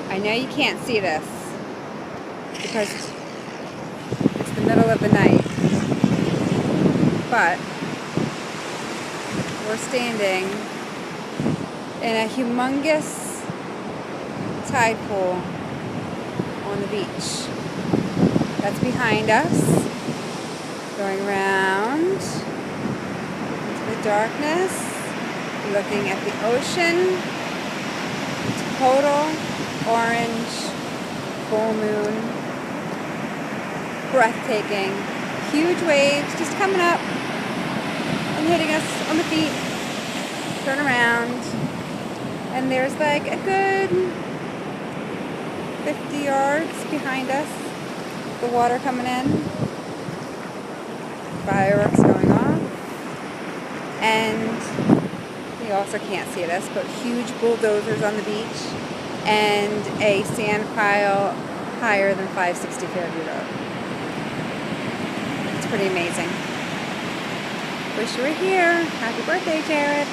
I know you can't see this because it's the middle of the night, but we're standing in a humongous tide pool on the beach. That's behind us, going around into the darkness, looking at the ocean. Total orange, full moon, breathtaking, huge waves just coming up and hitting us on the feet. Turn around, and there's like a good 50 yards behind us, the water coming in, fireworks going off, and you also can't see this, but huge bulldozers on the beach and a sand pile higher than 560 Fairview Road. It's pretty amazing. Wish you were here. Happy birthday, Jared.